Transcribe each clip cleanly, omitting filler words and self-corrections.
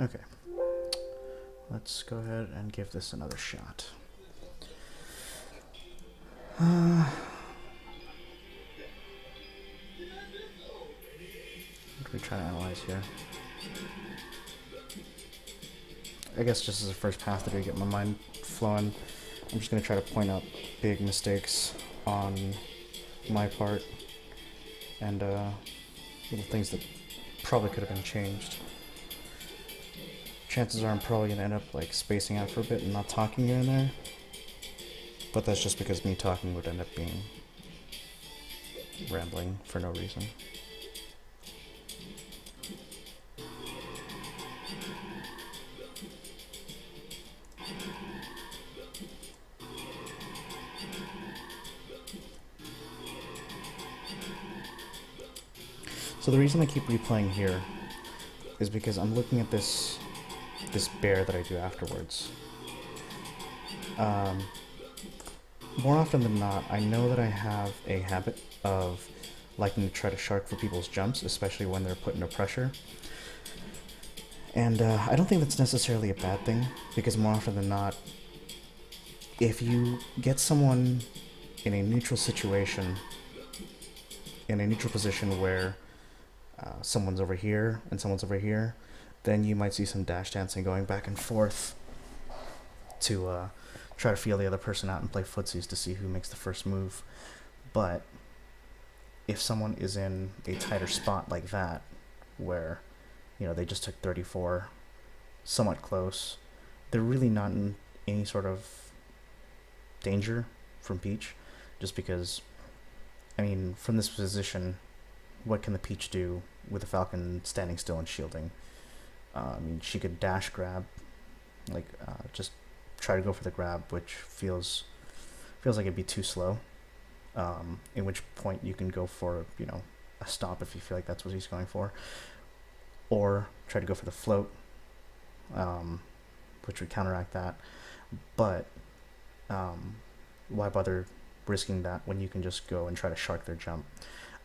Okay, let's go ahead and give this another shot. What are we trying to analyze here? I guess just as a first pass to get my mind flowing, I'm just going to try to point out big mistakes on my part and little things that probably could have been changed. Chances are I'm probably going to end up like spacing out for a bit and not talking here and there, but that's just because me talking would end up being rambling for no reason. So the reason I keep replaying here is because I'm looking at this bear that I do afterwards. More often than not, I know that I have a habit of liking to try to shark for people's jumps, especially when they're put under pressure. And I don't think that's necessarily a bad thing, because more often than not, if you get someone in a neutral situation, in a neutral position where someone's over here and someone's over here, then you might see some dash dancing going back and forth to try to feel the other person out and play footsies to see who makes the first move. But if someone is in a tighter spot like that, where they just took 34, somewhat close, they're really not in any sort of danger from Peach, just because, I mean, from this position, what can the Peach do with the Falcon standing still and shielding? I mean, she could dash grab, just try to go for the grab, which feels like it'd be too slow. In which point you can go for a stop if you feel like that's what he's going for, or try to go for the float, which would counteract that. But why bother risking that when you can just go and try to shark their jump?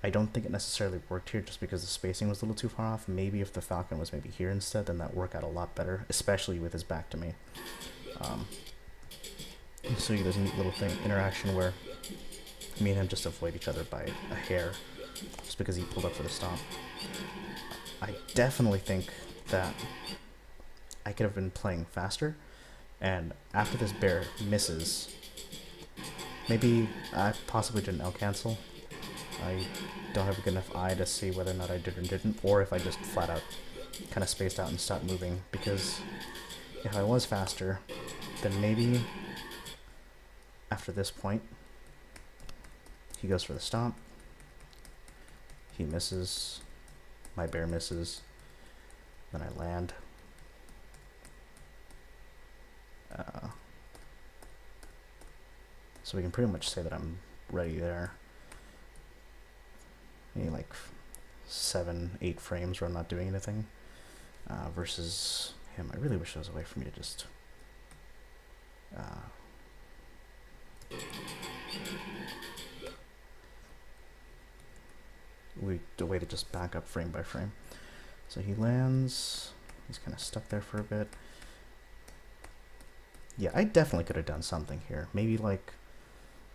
I don't think it necessarily worked here just because the spacing was a little too far off. Maybe if the Falcon was maybe here instead, then that would work out a lot better, especially with his back to me. So there's a neat little interaction where me and him just avoid each other by a hair, just because he pulled up for the stomp. I definitely think that I could have been playing faster, and after this bear misses, maybe I possibly didn't L-cancel. I don't have a good enough eye to see whether or not I did or didn't, or if I just flat out kind of spaced out and stopped moving, because if I was faster, then maybe after this point, he goes for the stomp, he misses, my bear misses, then I land. So we can pretty much say that I'm ready there. Maybe like 7-8 frames where I'm not doing anything, versus him. I really wish there was a way for me to just a way to just back up frame by frame. So he lands, he's kind of stuck there for a bit. Yeah, I definitely could have done something here. Maybe like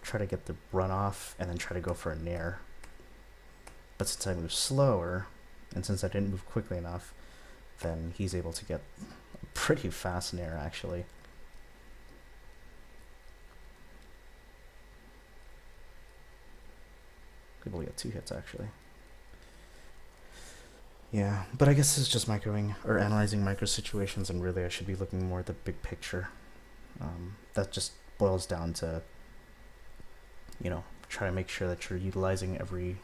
try to get the run off and then try to go for a nair. But since I moved slower, and since I didn't move quickly enough, then he's able to get a pretty fast nair, actually. Could only get 2 hits, actually. Yeah, but I guess this is just analyzing micro situations, and really I should be looking more at the big picture. That just boils down to, try to make sure that you're utilizing every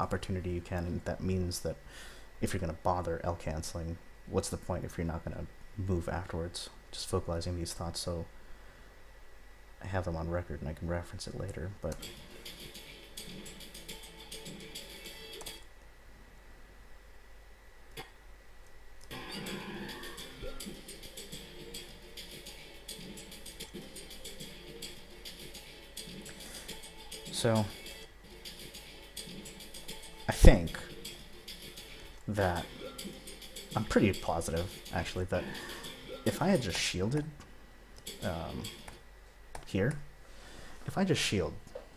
opportunity you can, and that means that if you're going to bother L-canceling, what's the point if you're not going to move afterwards? Just vocalizing these thoughts so I have them on record and I can reference it later, but so I think that I'm pretty positive, actually, that if I had just shielded um, here, if I just shield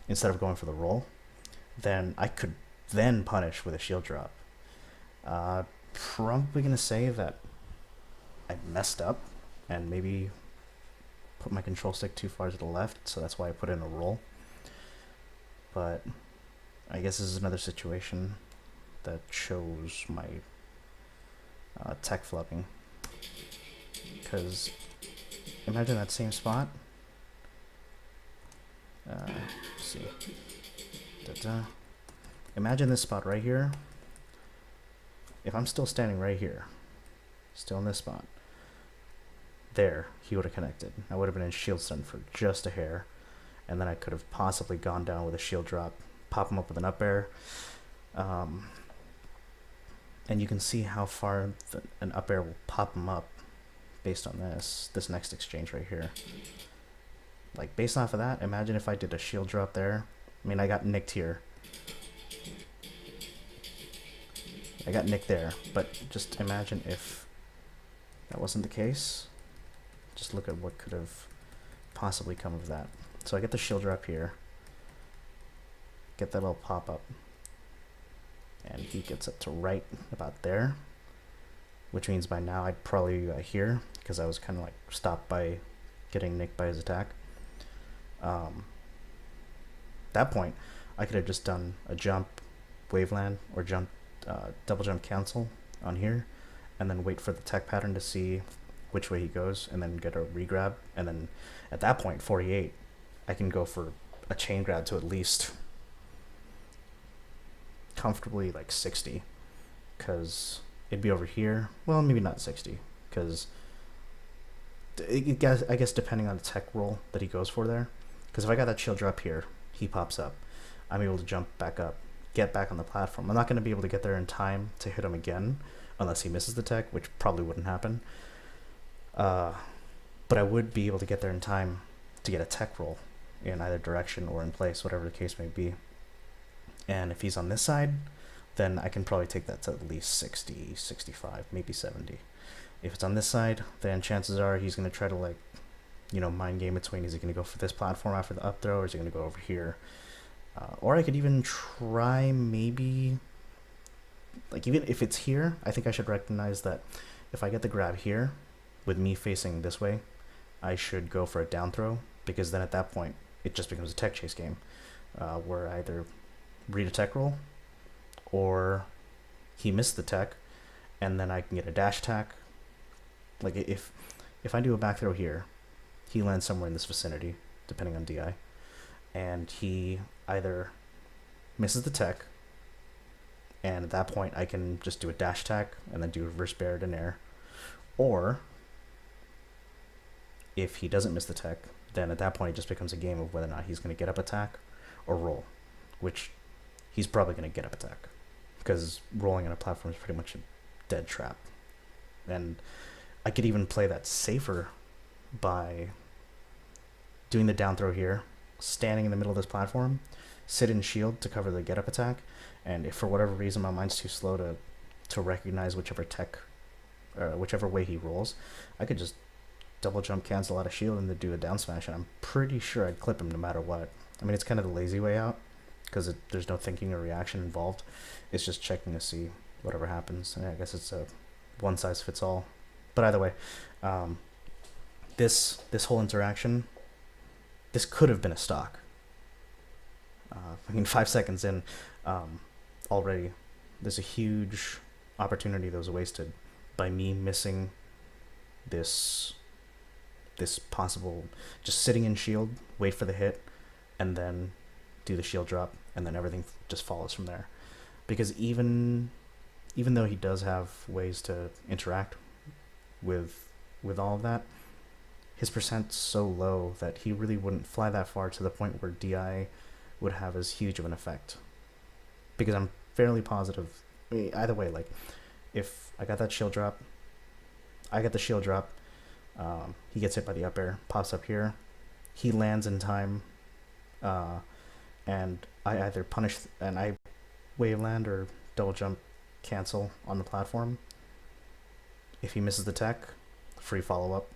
instead of going for the roll, then I could then punish with a shield drop. Probably going to say that I messed up and maybe put my control stick too far to the left, so that's why I put in a roll. But I guess this is another situation that shows my tech flubbing. Because imagine that same spot. Let's see. Da-da. Imagine this spot right here. If I'm still standing right here, still in this spot, there, he would have connected. I would have been in shield stun for just a hair, and then I could have possibly gone down with a shield drop, pop him up with an up air. And you can see how far an up air will pop him up based on this next exchange right here. Like, based off of that, imagine if I did a shield drop there. I mean, I got nicked here. I got nicked there, but just imagine if that wasn't the case. Just look at what could have possibly come of that. So I get the shield drop here, get that little pop up, and he gets up to right about there, which means by now I'd probably be here, because I was kind of like stopped by getting nicked by his attack. That point, I could have just done a jump, waveland, or jump, double jump cancel on here, and then wait for the tech pattern to see which way he goes, and then get a regrab, and then at that point, 48, I can go for a chain grab to at least comfortably like 60, because it'd be over here. Well, maybe not 60, because I guess depending on the tech roll that he goes for there, because if I got that shield drop here, he pops up, I'm able to jump back up, get back on the platform. I'm not going to be able to get there in time to hit him again unless he misses the tech, which probably wouldn't happen. But I would be able to get there in time to get a tech roll in either direction or in place, whatever the case may be. And if he's on this side, then I can probably take that to at least 60, 65, maybe 70. If it's on this side, then chances are he's going to try to, like, you know, mind game between, is he going to go for this platform after the up throw, or is he going to go over here? Or I could even try maybe, like, even if it's here, I think I should recognize that if I get the grab here, with me facing this way, I should go for a down throw, because then at that point, it just becomes a tech chase game, where I either read a tech roll, or he missed the tech, and then I can get a dash attack. Like, if I do a back throw here, he lands somewhere in this vicinity, depending on DI, and he either misses the tech, and at that point I can just do a dash attack and then do reverse barret in air, or if he doesn't miss the tech, then at that point it just becomes a game of whether or not he's going to get up attack or roll, which he's probably going to get up attack, because rolling on a platform is pretty much a dead trap. And I could even play that safer by doing the down throw here, standing in the middle of this platform, sit in shield to cover the get up attack, and if for whatever reason my mind's too slow to recognize whichever tech, whichever way he rolls, I could just double jump cancel out of shield and then do a down smash, and I'm pretty sure I'd clip him no matter what. I mean, it's kind of the lazy way out, because there's no thinking or reaction involved. It's just checking to see whatever happens. And I guess it's a one size fits all. But either way, this whole interaction, this could have been a stock. I mean, 5 seconds in, already there's a huge opportunity that was wasted by me missing this possible, just sitting in shield, wait for the hit, and then do the shield drop, and then everything just follows from there. Because even though he does have ways to interact with all of that, his percent's so low that he really wouldn't fly that far to the point where DI would have as huge of an effect. Because I'm fairly positive, I mean, either way, like, if I got that shield drop, I get the shield drop, he gets hit by the up air, pops up here, he lands in time, and I either punish, and I wave land or double jump cancel on the platform, If he misses the tech, free follow-up.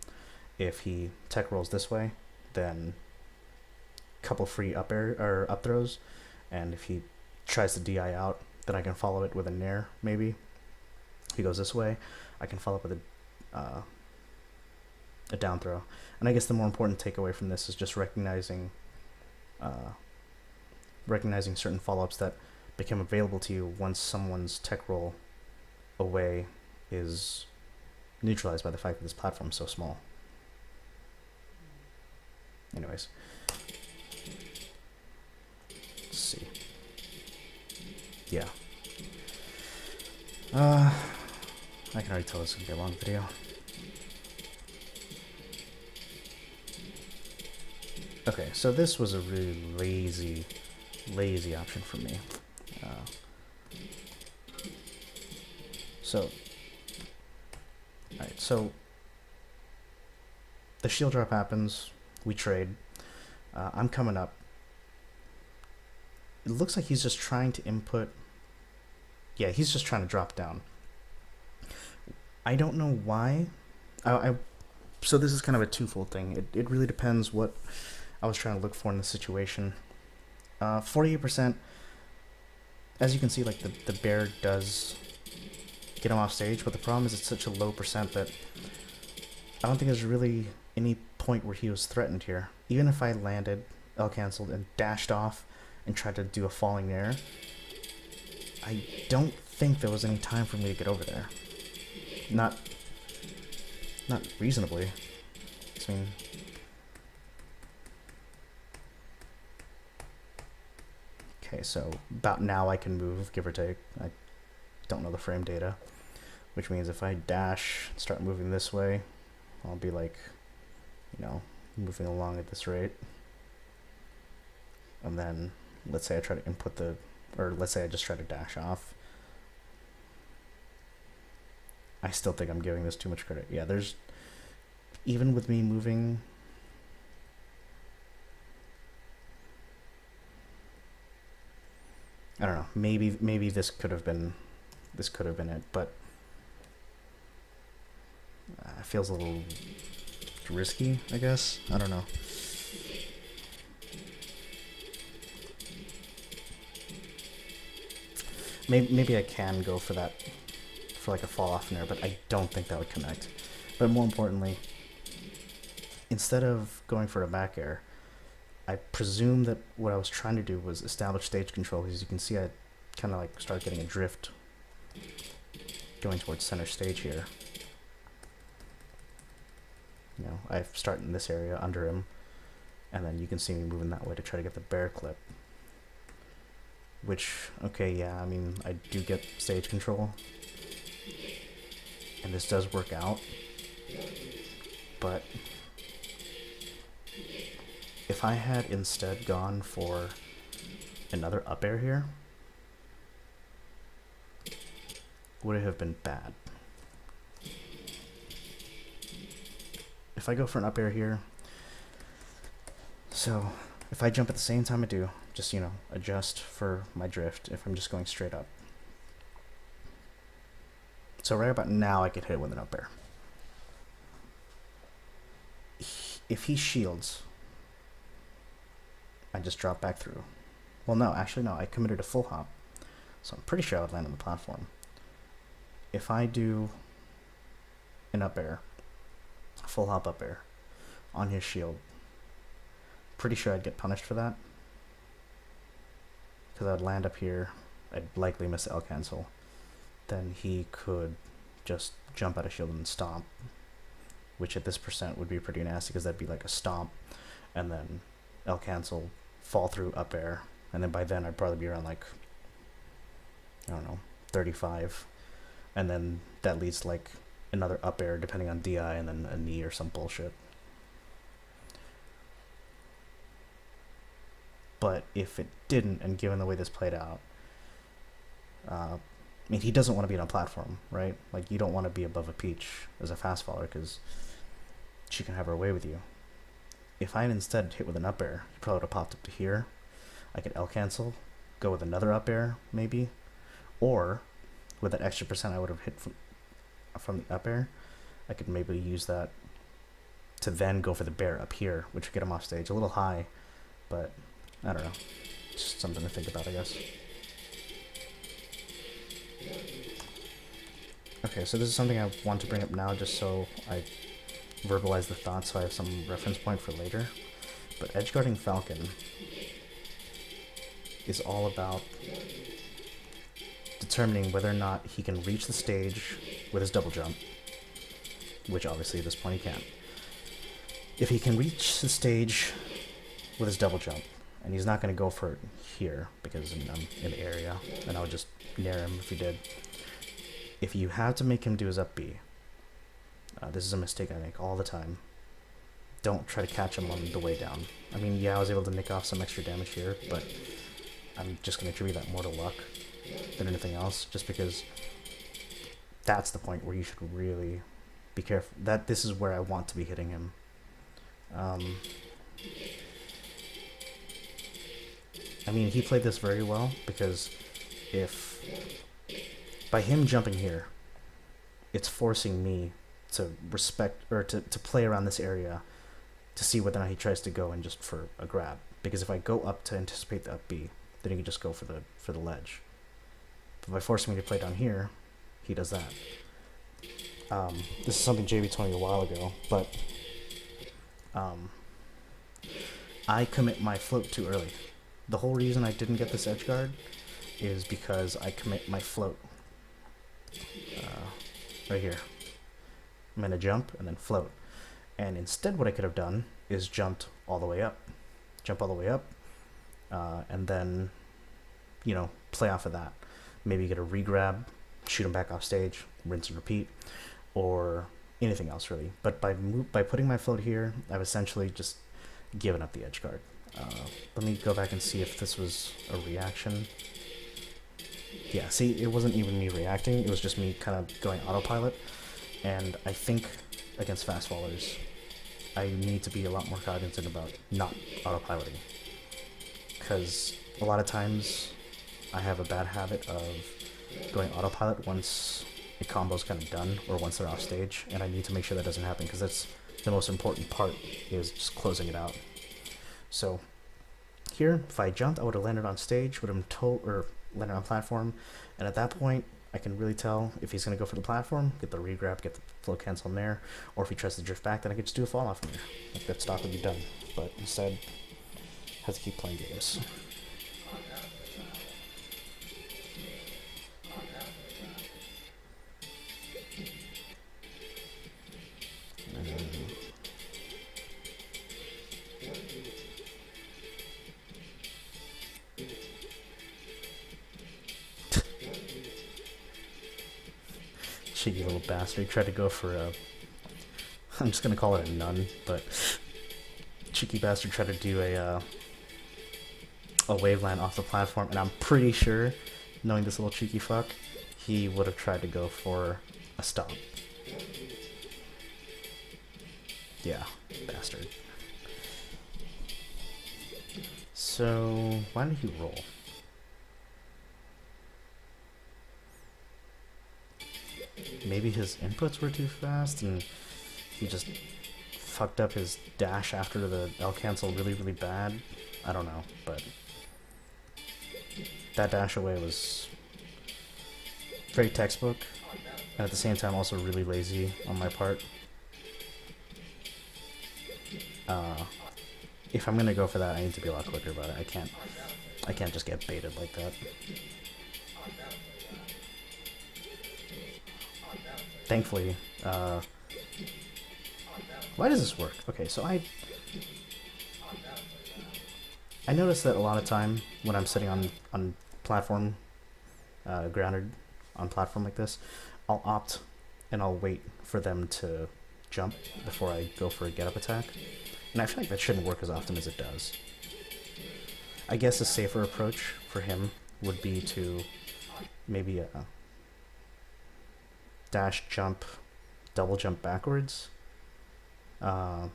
If he tech rolls this way, then couple free up air or up throws, and if he tries to DI out, then I can follow it with a nair, maybe. If he goes this way, I can follow up with a down throw. And I guess the more important takeaway from this is just recognizing certain follow-ups that become available to you once someone's tech roll away is neutralized by the fact that this platform is so small. Anyways, let's see. Yeah. I can already tell this is gonna be a long video. Okay, so this was a really lazy option for me. Alright, so the shield drop happens, we trade, I'm coming up. It looks like he's just trying to input, yeah, he's just trying to drop down. I don't know why. So this is kind of a twofold thing. It really depends what I was trying to look for in the situation. 48%, as you can see, like the bear does get him off stage, but the problem is it's such a low percent that I don't think there's really any point where he was threatened here. Even if I landed, L-canceled, and dashed off and tried to do a falling nair, I don't think there was any time for me to get over there. Not reasonably. I mean, okay, so about now I can move, give or take. I don't know the frame data, which means if I dash, start moving this way, I'll be like, you know, moving along at this rate. And then let's say I try to input or let's say I just try to dash off. I still think I'm giving this too much credit. Yeah, there's, even with me moving, I don't know, maybe this could have been it, but it feels a little risky, I guess. I don't know. Maybe I can go for that, for like a fall off nair, but I don't think that would connect. But more importantly, instead of going for a back air, I presume that what I was trying to do was establish stage control. As you can see, I kind of like start getting a drift going towards center stage here. You know, I start in this area under him, and then you can see me moving that way to try to get the bear clip. Which, okay, yeah, I mean, I do get stage control, and this does work out, but if I had instead gone for another up air here, would it have been bad? If I go for an up air here, so if I jump at the same time I do, just, you know, adjust for my drift if I'm just going straight up. So right about now I could hit it with an up air. If he shields, I just drop back through. Well, no, actually no, I committed a full hop, so I'm pretty sure I would land on the platform. If I do an up air, a full hop up air on his shield, pretty sure I'd get punished for that, because I'd land up here, I'd likely miss the L cancel, then he could just jump out of shield and stomp, which at this percent would be pretty nasty, because that'd be like a stomp, and then L cancel, fall through up air, and then by then I'd probably be around like, I don't know, 35, and then that leads to like another up air depending on DI, and then a knee or some bullshit. But if it didn't, and given the way this played out, I mean, he doesn't want to be on a platform, right? Like, you don't want to be above a peach as a fast faller, because she can have her way with you. If I had instead hit with an up air, he probably would have popped up to here. I could L cancel, go with another up air, maybe. Or, with that extra percent, I would have hit from, from the up air, I could maybe use that to then go for the bear up here, which would get him off stage. A little high, but I don't know. Just something to think about, I guess. Okay, so this is something I want to bring up now just so I verbalize the thoughts so I have some reference point for later. But edgeguarding Falcon is all about determining whether or not he can reach the stage with his double jump, which obviously at this point he can't. If he can reach the stage with his double jump, and he's not going to go for it here because I'm in the area, and I would just nair him if he did. If you have to make him do his up B, this is a mistake I make all the time. Don't try to catch him on the way down. I mean, yeah, I was able to nick off some extra damage here, but I'm just going to attribute that more to luck than anything else, just because that's the point where you should really be careful. This is where I want to be hitting him. I mean, he played this very well, because if by him jumping here, it's forcing me to respect, or to play around this area to see whether or not he tries to go in just for a grab. Because if I go up to anticipate the up B, then he can just go for the ledge. But by forcing me to play down here, he does that. This is something JB told me a while ago, but I commit my float too early. The whole reason I didn't get this edge guard is because I commit my float right here. I'm going to jump and then float. And instead what I could have done is jumped all the way up. Jump all the way up, and then, you know, play off of that. Maybe get a re-grab, shoot him back off stage, rinse and repeat, or anything else really. But by putting my float here, I've essentially just given up the edge guard. Let me go back and see if this was a reaction. Yeah, see, it wasn't even me reacting, it was just me kind of going autopilot. And I think against fast fallers, I need to be a lot more cognizant about not autopiloting. Because a lot of times I have a bad habit of going autopilot once a combo's kind of done, or once they're off stage, and I need to make sure that doesn't happen, because that's the most important part, is just closing it out. So here, if I jumped, I would have landed on stage, would have landed on platform, and at that point, I can really tell if he's going to go for the platform, get the re-grab, get the flow cancel in there, or if he tries to drift back, then I could just do a fall off from there. Like, that stock would be done. But instead, I have to keep playing games. Cheeky little bastard. He tried to go for a... I'm just gonna call it a nun, but... Cheeky bastard tried to do a waveland off the platform, and I'm pretty sure, knowing this little cheeky fuck, he would have tried to go for a stomp. Yeah, bastard. So, why did he roll? Maybe his inputs were too fast and he just fucked up his dash after the L cancel really, really bad. I don't know, but that dash away was very textbook, and at the same time also really lazy on my part. If I'm gonna go for that, I need to be a lot quicker about it. I can't just get baited like that. Thankfully, why does this work? Okay, so I noticed that a lot of time when I'm sitting on platform, grounded on platform like this, I'll opt and I'll wait for them to jump before I go for a get-up attack. And I feel like that shouldn't work as often as it does. I guess a safer approach for him would be to maybe dash jump, double jump backwards. Because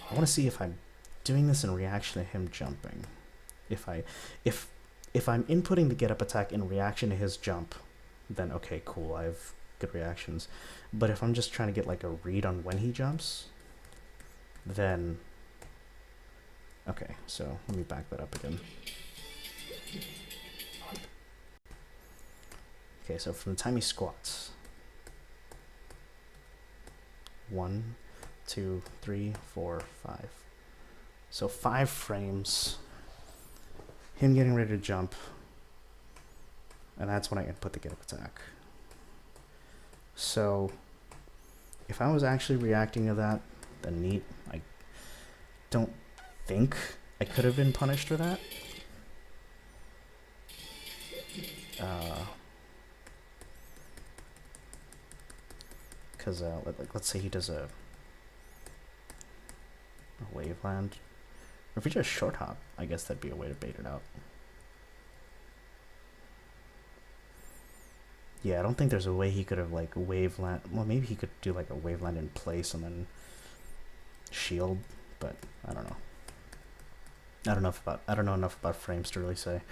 I want to see if I'm doing this in reaction to him jumping. If if I'm inputting the get up attack in reaction to his jump, then okay, cool, I have good reactions. But if I'm just trying to get like a read on when he jumps, then okay, so let me back that up again. Okay, so from the time he squats, 1, 2, 3, 4, 5. So 5 frames, him getting ready to jump, and that's when I input the get up attack. So if I was actually reacting to that, then neat. I don't think I could have been punished for that. Because let's say he does a wave land. Or if he just short hop, I guess that'd be a way to bait it out. Yeah, I don't think there's a way he could have like wave land. Well, maybe he could do like a wave land in place and then shield, but I don't know. I don't know enough about frames to really say,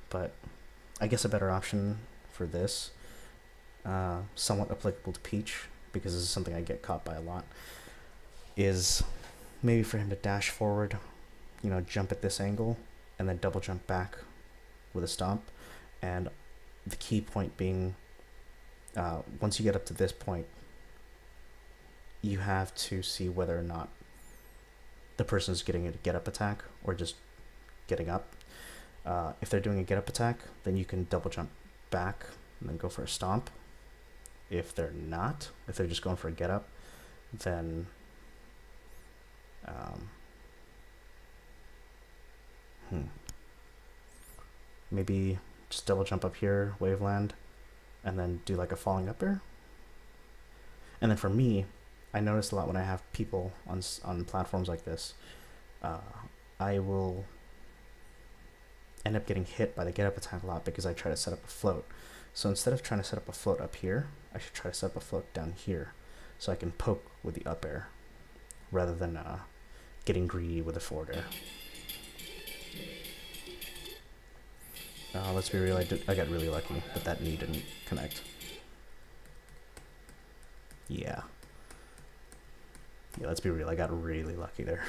but I guess a better option for this, somewhat applicable to Peach, because this is something I get caught by a lot, is maybe for him to dash forward, you know, jump at this angle, and then double jump back with a stomp. And the key point being, once you get up to this point, you have to see whether or not the person is getting a get up attack or just getting up. If they're doing a get up attack, then you can double jump back and then go for a stomp. If they're not, if they're just going for a get up, then maybe just double jump up here, wave land, and then do like a falling up air. And then for me, I notice a lot when I have people on platforms like this, I will end up getting hit by the get up attack a lot because I try to set up a float. So instead of trying to set up a float up here, I should try to set up a float down here so I can poke with the up air rather than getting greedy with the forward air. Let's be real, I got really lucky, but that knee didn't connect. Yeah, let's be real, I got really lucky there.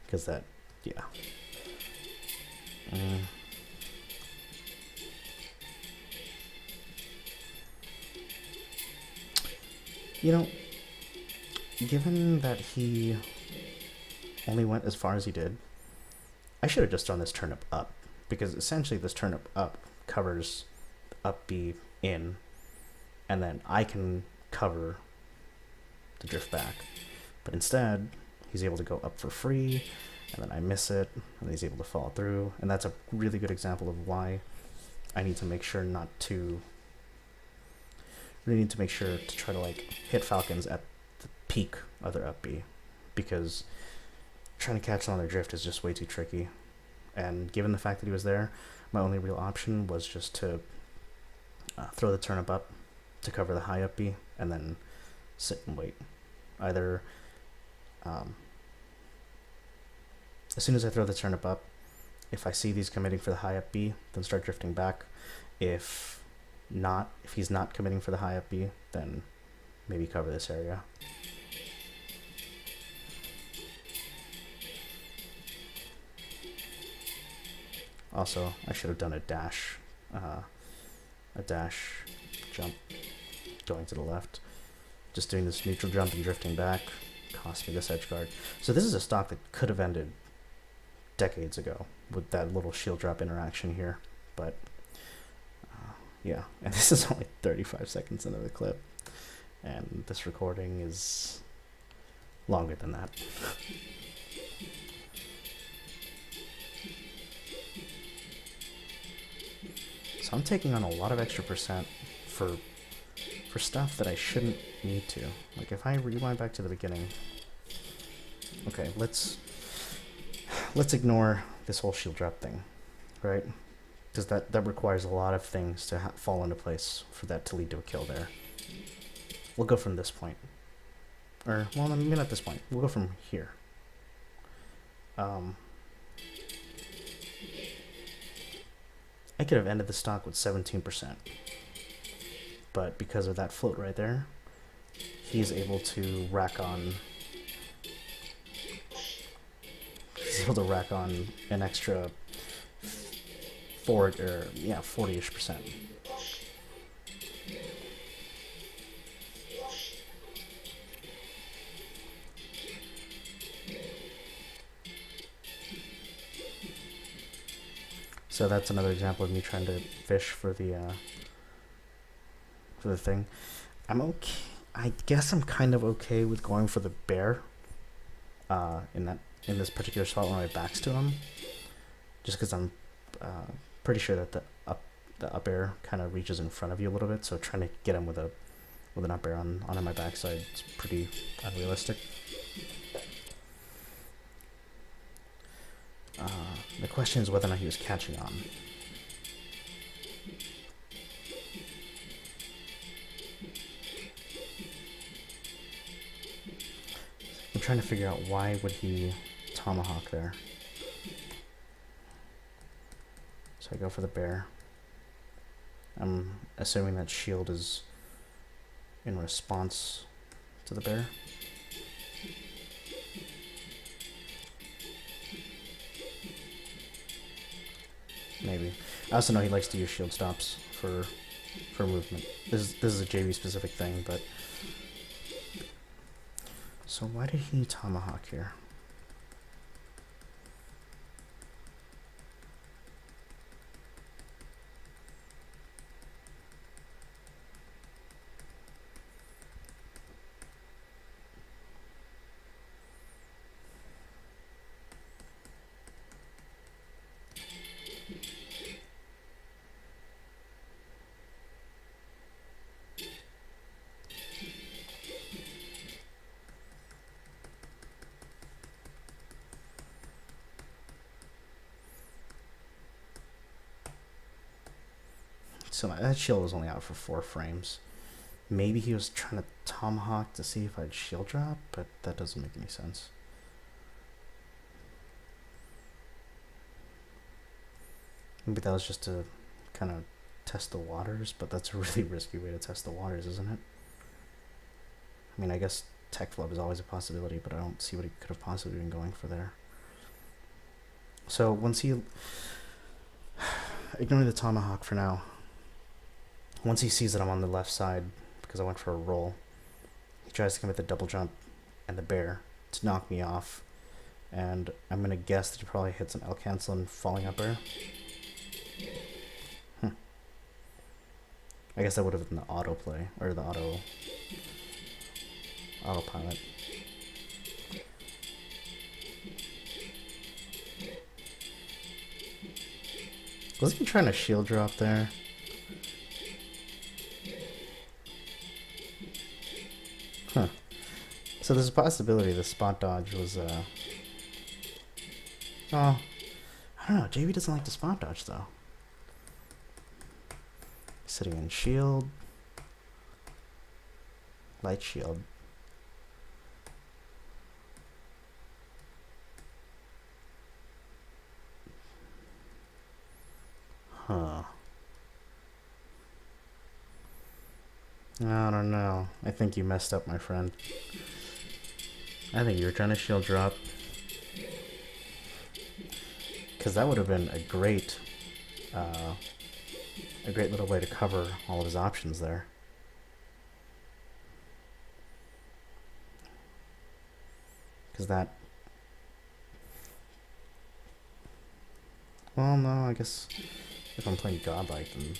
Because that, yeah. You know, given that he only went as far as he did, I should have just done this turnip up, because essentially this turnip up covers up B in, and then I can cover the drift back. But instead, he's able to go up for free, and then I miss it, and he's able to fall through. And that's a really good example of why I need to make sure not to... really need to make sure to try to like hit falcons at the peak of their up B, because trying to catch them on their drift is just way too tricky. And given the fact that he was there, my only real option was just to throw the turnip up to cover the high up B, and then sit and wait. Either as soon as I throw the turnip up, if I see these committing for the high up B, then start drifting back. If he's not committing for the high up B, then maybe cover this area. Also, I should have done a dash jump going to the left. Just doing this neutral jump and drifting back cost me this edge guard. So this is a stock that could have ended decades ago with that little shield drop interaction here, but yeah, and this is only 35 seconds into the clip, and this recording is longer than that. So I'm taking on a lot of extra percent for stuff that I shouldn't need to. Like if I rewind back to the beginning, okay, let's ignore this whole shield drop thing, right? Because that requires a lot of things to fall into place for that to lead to a kill there. We'll go from this point. Or, well, maybe not this point. We'll go from here. I could have ended the stock with 17%. But because of that float right there, he's able to rack on an extra 40-ish%. So that's another example of me trying to fish for the thing. I'm okay. I guess I'm kind of okay with going for the bear in this particular spot when my back's to him, just because I'm pretty sure that the up air kind of reaches in front of you a little bit. So trying to get him with an up air on my backside is pretty unrealistic. The question is whether or not he was catching on. I'm trying to figure out why would he tomahawk there. So I go for the bear. I'm assuming that shield is in response to the bear. Maybe. I also know he likes to use shield stops for movement. This is a JV specific thing, but so why did he tomahawk here? So that shield was only out for 4 frames. Maybe he was trying to tomahawk to see if I'd shield drop, but that doesn't make any sense. Maybe that was just to kind of test the waters, but that's a really risky way to test the waters, isn't it? I mean, I guess tech flub is always a possibility, but I don't see what he could have possibly been going for there. So once he... Ignoring the tomahawk for now. Once he sees that I'm on the left side, because I went for a roll, he tries to commit the double jump and the bear to knock me off. And I'm going to guess that he probably hits an L cancel and falling up air. I guess that would have been the autoplay, or the autopilot. Was he trying to shield drop there? Huh. So there's a possibility the spot dodge was, oh, I don't know. JV doesn't like the spot dodge, though. Sitting in shield. Light shield. Huh. I don't know. I think you messed up, my friend. I think you were trying to shield drop. Because that would have been a great little way to cover all of his options there. Because that... Well, no, I guess if I'm playing Godlike, then...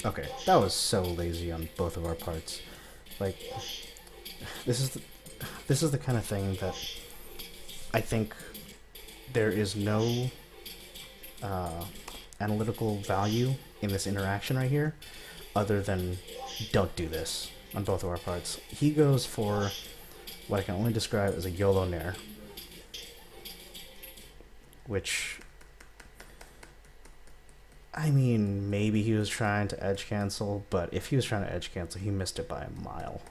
Okay, that was so lazy on both of our parts. Like, this is the kind of thing that I think there is no analytical value in this interaction right here, other than don't do this on both of our parts. He goes for what I can only describe as a YOLO nair, which, I mean, maybe he was trying to edge cancel, but if he was trying to edge cancel, he missed it by a mile.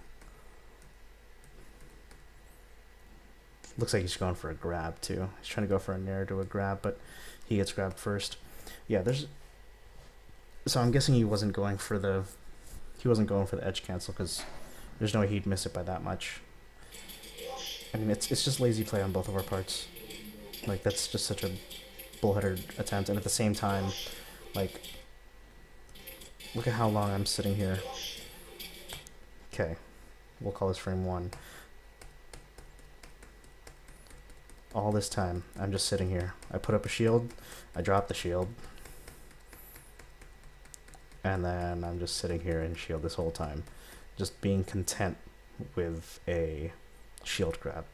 Looks like he's going for a grab too. He's trying to go for a nair to a grab, but he gets grabbed first. Yeah, there's. So I'm guessing he wasn't going for the edge cancel because there's no way he'd miss it by that much. I mean, it's just lazy play on both of our parts. Like, that's just such a bullheaded attempt, and at the same time, like, look at how long I'm sitting here. Okay, we'll call this frame 1. All this time, I'm just sitting here. I put up a shield, I drop the shield, and then I'm just sitting here in shield this whole time, just being content with a shield grab.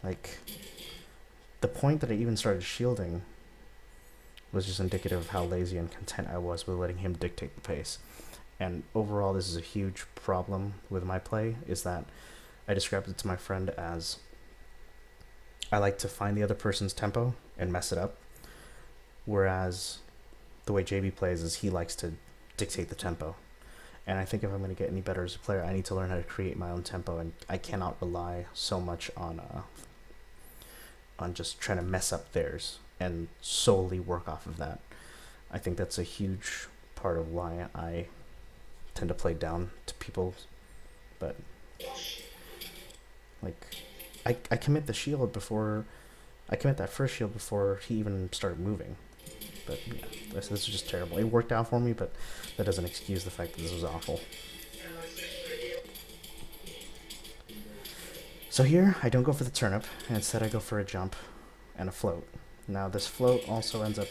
Like, the point that I even started shielding was just indicative of how lazy and content I was with letting him dictate the pace. And overall, this is a huge problem with my play, is that I described it to my friend as I like to find the other person's tempo and mess it up, whereas the way JB plays is he likes to dictate the tempo. And I think if I'm going to get any better as a player, I need to learn how to create my own tempo, and I cannot rely so much on just trying to mess up theirs and solely work off of that. I think that's a huge part of why I tend to play down to people, but like I commit the shield before I commit that first shield before he even started moving. But yeah, this is just terrible. It worked out for me, but that doesn't excuse the fact that this was awful. So here, I don't go for the turnip, and instead I go for a jump and a float. Now this float also ends up...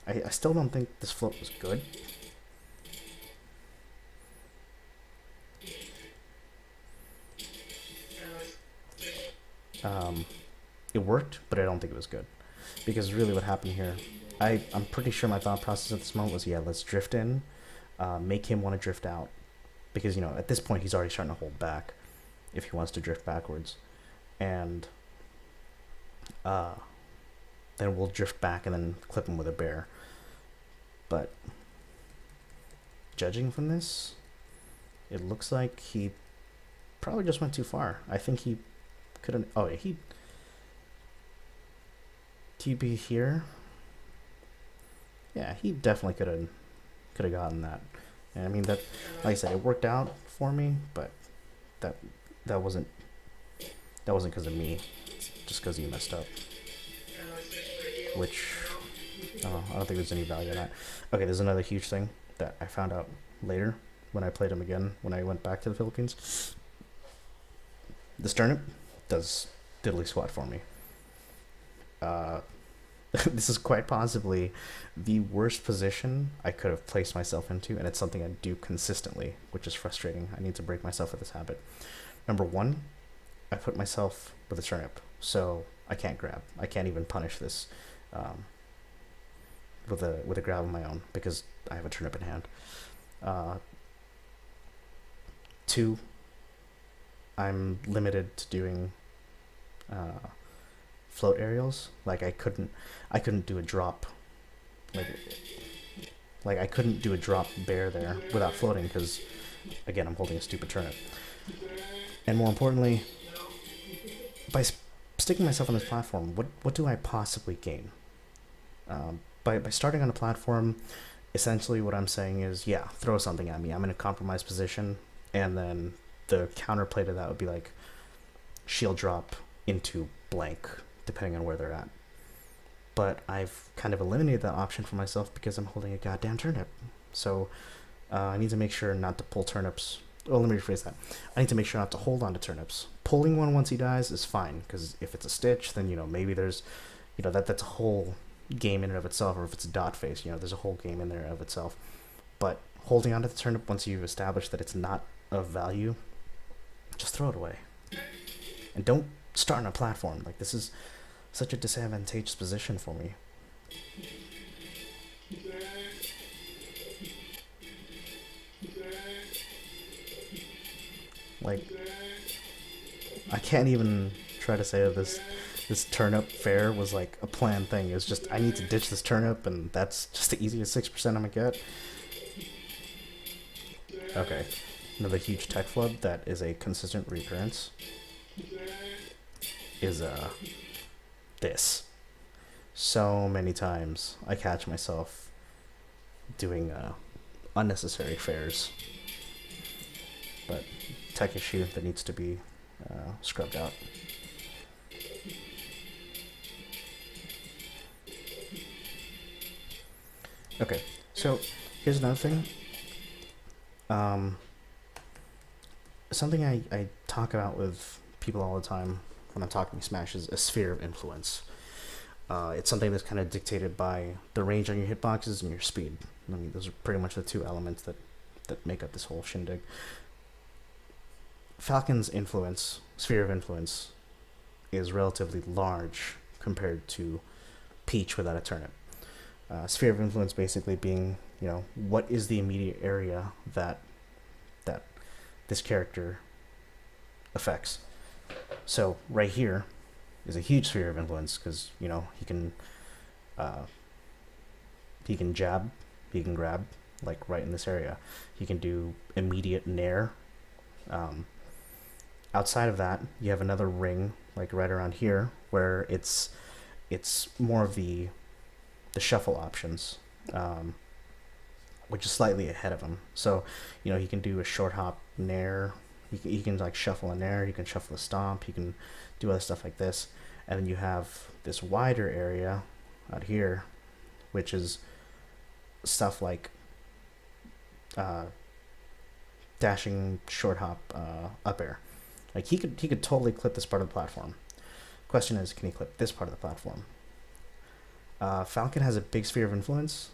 I still don't think this float was good. It worked, but I don't think it was good. Because really what happened here, I'm pretty sure my thought process at this moment was, yeah, let's drift in, make him want to drift out. Because, you know, at this point he's already starting to hold back if he wants to drift backwards. And then we'll drift back and then clip him with a bear. But judging from this, it looks like he probably just went too far. I think he couldn't... Oh, yeah, he'd be here. Yeah, he definitely could have gotten that. And I mean, that, like I said, it worked out for me, but that wasn't because of me. It's just because he messed up. Which I don't think there's any value in that. Okay, there's another huge thing that I found out later when I played him again when I went back to the Philippines. This turnip does diddly squat for me. This is quite possibly the worst position I could have placed myself into, and it's something I do consistently, which is frustrating. I need to break myself of this habit. Number one, I put myself with a turnip, so I can't grab. I can't even punish this with a grab of my own because I have a turnip in hand. Two, I'm limited to doing float aerials. Like I couldn't do a drop, like I couldn't do a drop bear there without floating because, again, I'm holding a stupid turnip. And more importantly, by sticking myself on this platform, what do I possibly gain? By starting on a platform, essentially what I'm saying is, yeah, throw something at me. I'm in a compromised position, and then the counterplay to that would be like shield drop into blank, depending on where they're at. But I've kind of eliminated that option for myself because I'm holding a goddamn turnip. So I need to make sure not to pull turnips. Well, let me rephrase that. I need to make sure not to hold on to turnips. Pulling one once he dies is fine, because if it's a stitch, then, you know, maybe there's, you know, that's a whole game in and of itself, or if it's a dot face, you know, there's a whole game in there of itself. But holding onto the turnip once you've established that it's not of value, just throw it away. And don't start on a platform. Like, this is such a disadvantageous position for me. Like, I can't even try to say that this turnip fair was like a planned thing. It's just, I need to ditch this turnip, and that's just the easiest 6% I'm gonna get. Okay, another huge tech flub that is a consistent recurrence. is this. So many times I catch myself doing unnecessary fares, but tech issue that needs to be scrubbed out. Okay, so here's another thing. Something I talk about with people all the time when I'm talking Smash is a sphere of influence. It's something that's kind of dictated by the range on your hitboxes and your speed. I mean, those are pretty much the two elements that make up this whole shindig. Falcon's influence, sphere of influence, is relatively large compared to Peach without a turnip. Sphere of influence basically being, what is the immediate area that this character affects. So right here is a huge sphere of influence because he can jab, he can grab like right in this area. He can do immediate nair. Outside of that, you have another ring like right around here where it's more of the shuffle options, which is slightly ahead of him. So he can do a short hop nair. He can like shuffle a nair. He can shuffle a stomp. He can do other stuff like this. And then you have this wider area out here, which is stuff like dashing, short hop, up air. Like he could totally clip this part of the platform. Question is, can he clip this part of the platform? Falcon has a big sphere of influence,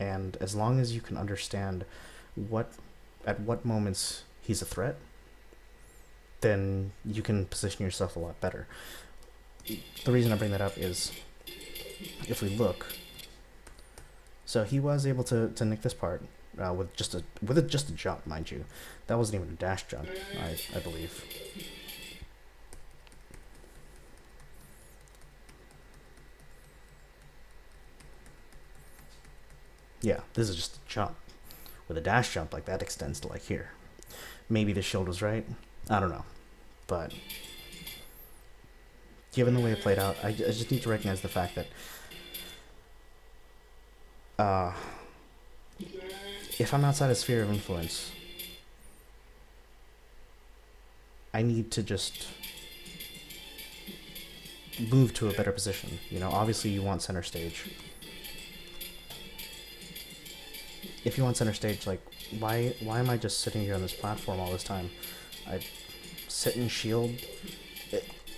and as long as you can understand at what moments he's a threat, then you can position yourself a lot better. The reason I bring that up is, if we look, so he was able to nick this part with just a jump, mind you. That wasn't even a dash jump, I believe. Yeah, this is just a jump. With a dash jump, like that extends to like here. Maybe the shield was right. I don't know. But given the way it played out, I just need to recognize the fact that if I'm outside a sphere of influence, I need to just move to a better position. Obviously you want center stage. If you want center stage, like, why am I just sitting here on this platform all this time? I sit and shield.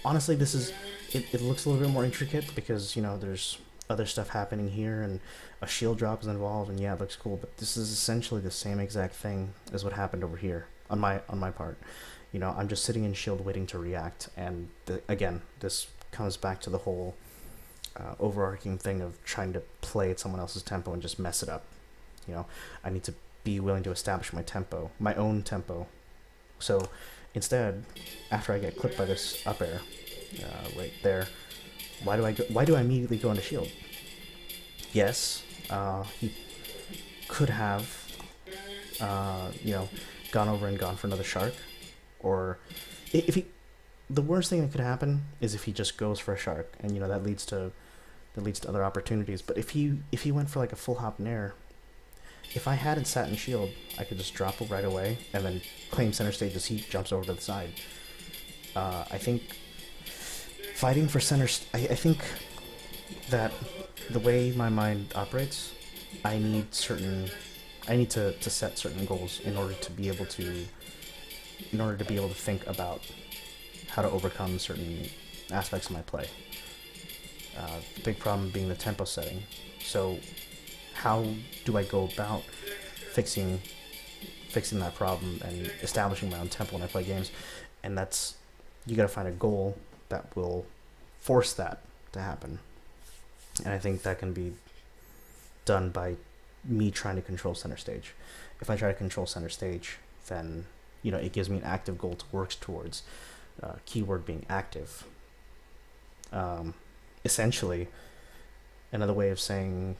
Honestly, it looks a little bit more intricate because, there's other stuff happening here and a shield drop is involved, and yeah, it looks cool, but this is essentially the same exact thing as what happened over here on my part. I'm just sitting in shield waiting to react, and again, this comes back to the whole overarching thing of trying to play at someone else's tempo and just mess it up. I need to be willing to establish my tempo, my own tempo. So instead, after I get clipped by this up air, right there, why do I immediately go into shield? Yes, he could have, gone over and gone for another shark, or the worst thing that could happen is if he just goes for a shark, and that leads to other opportunities. But if he went for like a full hop nair, if I hadn't sat in shield, I could just drop it right away and then claim center stage as he jumps over to the side. I think fighting for center... I think that the way my mind operates, I need to set certain goals in order to be able to think about how to overcome certain aspects of my play. The big problem being the tempo setting. So how do I go about fixing that problem and establishing my own tempo when I play games? And that's, you gotta find a goal that will force that to happen. And I think that can be done by me trying to control center stage. If I try to control center stage, then it gives me an active goal to work towards. Keyword being active. Essentially, another way of saying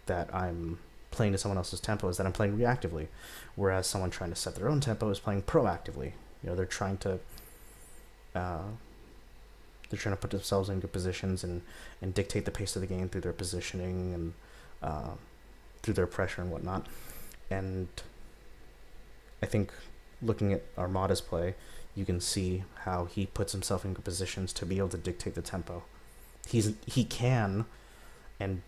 that I'm playing to someone else's tempo is that I'm playing reactively, whereas someone trying to set their own tempo is playing proactively. They're trying to they're trying to put themselves in good positions and dictate the pace of the game through their positioning and through their pressure and whatnot. And I think looking at Armada's play, you can see how he puts himself in good positions to be able to dictate the tempo. He can and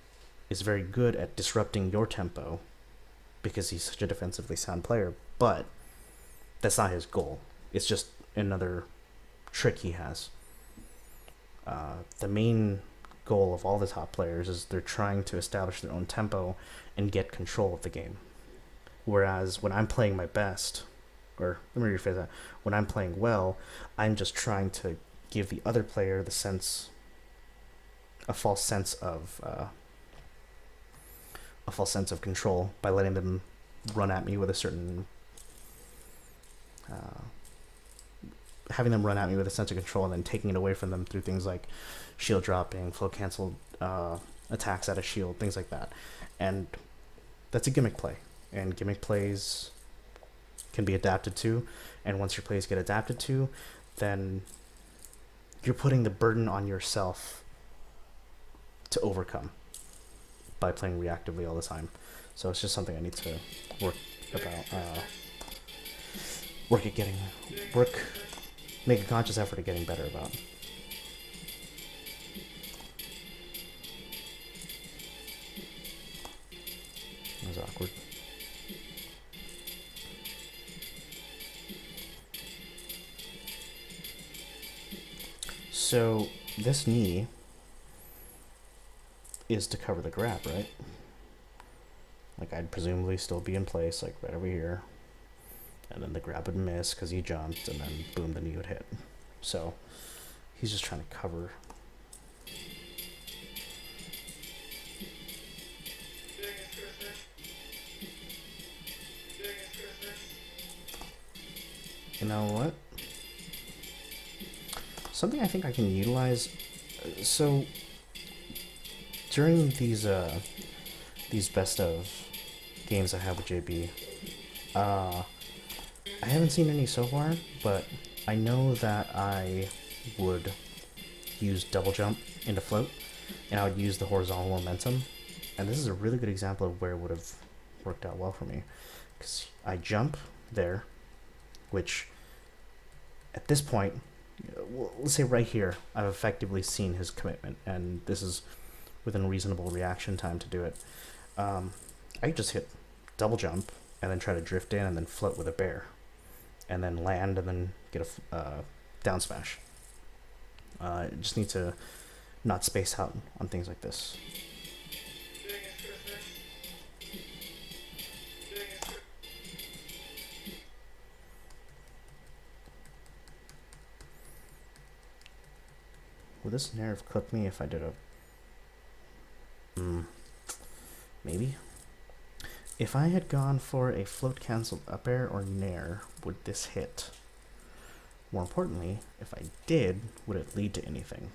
is very good at disrupting your tempo because he's such a defensively sound player, but that's not his goal. It's just another trick he has. The main goal of all the top players is they're trying to establish their own tempo and get control of the game. Whereas when I'm playing my best, or let me rephrase that, when I'm playing well, I'm just trying to give the other player a false sense of control by letting them run at me with a certain having them run at me with a sense of control and then taking it away from them through things like shield dropping, flow cancel attacks out of shield, things like that. And that's a gimmick play. And gimmick plays can be adapted to. And once your plays get adapted to, then you're putting the burden on yourself to overcome by playing reactively all the time. So it's just something I need to make a conscious effort at getting better about. That was awkward. So this knee is to cover the grab, right? Like I'd presumably still be in place, like right over here. And then the grab would miss because he jumped, and then boom, the knee would hit. So he's just trying to cover. You know what? Something I think I can utilize. So during these best of games I have with JB, I haven't seen any so far, but I know that I would use double jump into float, and I would use the horizontal momentum. And this is a really good example of where it would have worked out well for me, because I jump there, which at this point, let's say right here, I've effectively seen his commitment, and this is within reasonable reaction time to do it. I just hit double jump and then try to drift in and then float with a bear, and then land and then get a down smash. Just need to not space out on things like this. Would this nair have cooked me if I did a... maybe? If I had gone for a float cancelled up air or nair, would this hit? More importantly, if I did, would it lead to anything?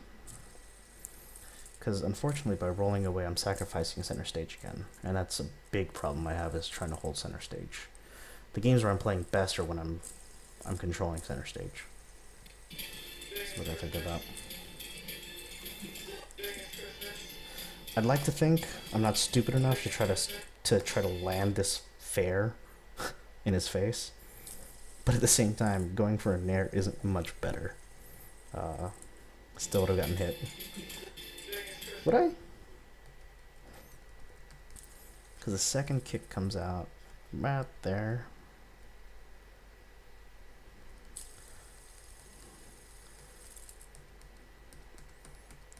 Because unfortunately, by rolling away, I'm sacrificing center stage again. And that's a big problem I have, is trying to hold center stage. The games where I'm playing best are when I'm controlling center stage. That's what I think about. I'd like to think I'm not stupid enough to try to land this fair in his face, but at the same time, going for a nair isn't much better. Still would have gotten hit. Would I? Because the second kick comes out right there.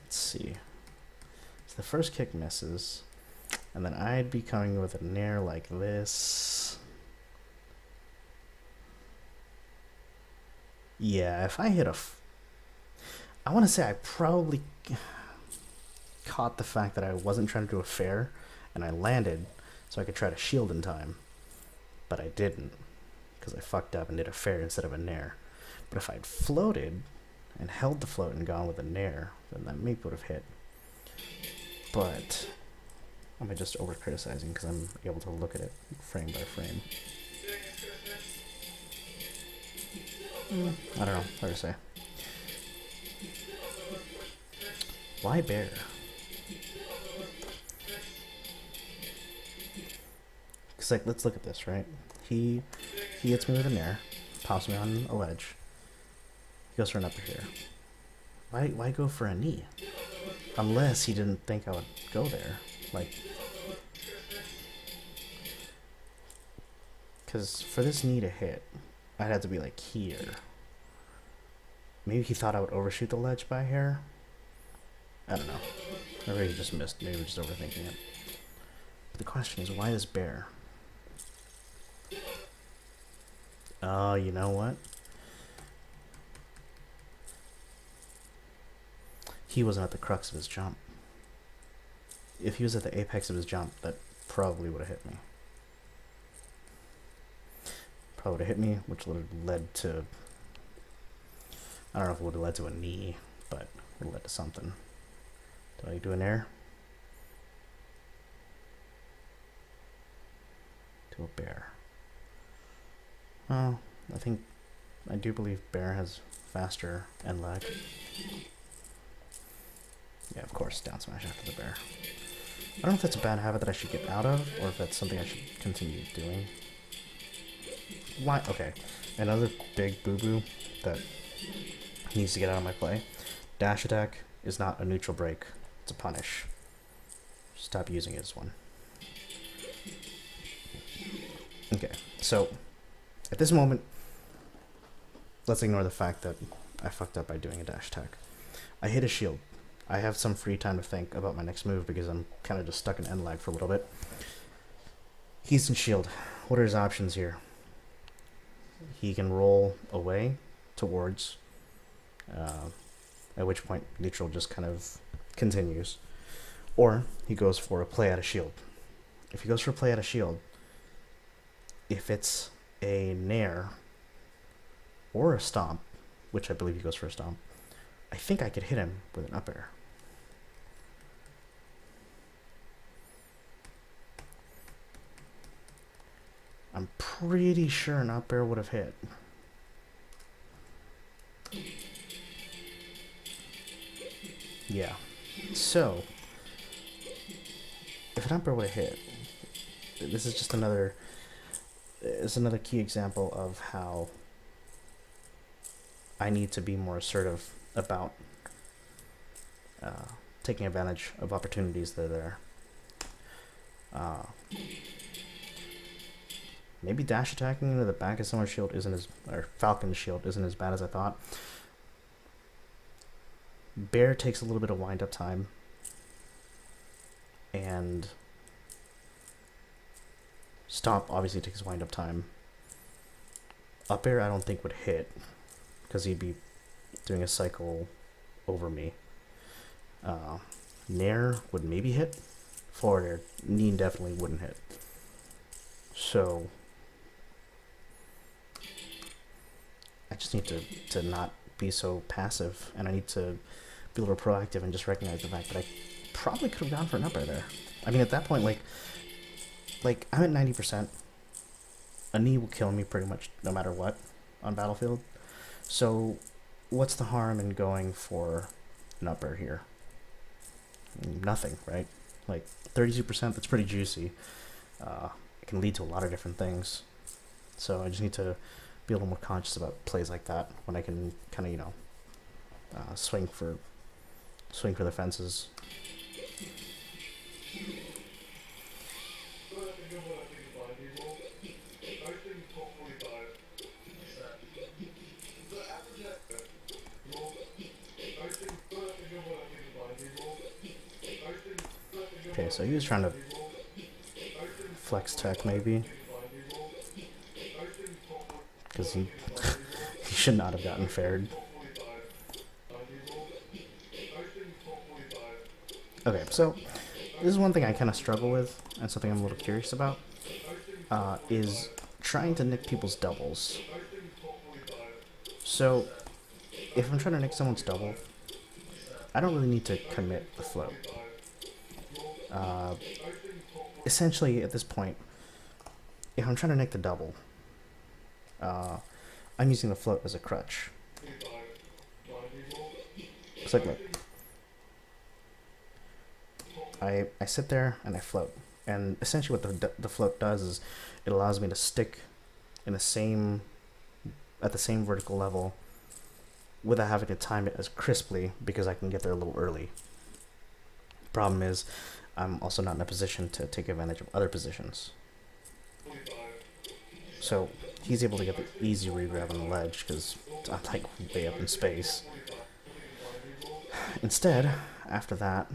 Let's see. So the first kick misses, and then I'd be coming with a nair like this. Yeah, if I hit I want to say I probably caught the fact that I wasn't trying to do a fair, and I landed so I could try to shield in time. But I didn't, because I fucked up and did a fair instead of a nair. But if I'd floated and held the float and gone with a nair, then that maybe would have hit. But am I just over criticizing because I'm able to look at it frame by frame? I don't know, hard to say. Why bear? Because, like, let's look at this, right? He hits me with an air, pops me on a ledge, he goes for an upper here. Why go for a knee? Unless he didn't think I would go there. Like, because for this knee to hit, I'd have to be like here. Maybe he thought I would overshoot the ledge by a hair. I don't know. Maybe he just missed. Maybe we're just overthinking it. But the question is, why this bear? Oh, you know what? He wasn't at the crux of his jump. If he was at the apex of his jump, that probably would have hit me. Probably would have hit me, which would have led to... I don't know if it would have led to a knee, but it would have led to something. Did I do an air? To a bear. Well, I do believe bear has faster end lag. Yeah, of course, down smash after the bear. I don't know if that's a bad habit that I should get out of, or if that's something I should continue doing. Why? Okay, another big boo-boo that needs to get out of my play. Dash attack is not a neutral break, it's a punish. Stop using it as one. Okay, so at this moment, let's ignore the fact that I fucked up by doing a dash attack. I hit a shield. I have some free time to think about my next move because I'm kind of just stuck in end lag for a little bit. He's in shield. What are his options here? He can roll away towards, at which point neutral just kind of continues. Or he goes for a play out of shield. If he goes for a play out of shield, if it's a nair or a stomp, which I believe he goes for a stomp, I think I could hit him with an up air. I'm pretty sure an up air would have hit. Yeah. So, if an up air would have hit, this is just another key example of how I need to be more assertive about taking advantage of opportunities that are there. Maybe dash attacking into the back of someone's shield isn't as, or Falcon's shield isn't as bad as I thought. Bear takes a little bit of wind up time, and Stomp obviously takes wind up time. Up air I don't think would hit, because he'd be doing a cycle over me. Nair would maybe hit. Forward air, knee definitely wouldn't hit. So I just need to not be so passive, and I need to be a little proactive and just recognize the fact that I probably could have gone for an up air there. I mean, at that point, like I'm at 90%. A knee will kill me pretty much no matter what on Battlefield. So what's the harm in going for an up air here? Nothing, right? Like 32%, that's pretty juicy. It can lead to a lot of different things. So I just need to be a little more conscious about plays like that when I can kind of, you know, swing for the fences. Okay, so he was trying to flex tech maybe, because he he should not have gotten fared. Okay, so this is one thing I kind of struggle with, and something I'm a little curious about, is trying to nick people's doubles. So if I'm trying to nick someone's double, I don't really need to commit the float. Essentially, at this point, if I'm trying to nick the double, I'm using the float as a crutch. It's like, look, I sit there and I float. And essentially what the float does is it allows me to stick in the same, at the same vertical level without having to time it as crisply because I can get there a little early. Problem is, I'm also not in a position to take advantage of other positions. So he's able to get the easy regrab on the ledge because I'm like way up in space. Instead, after that,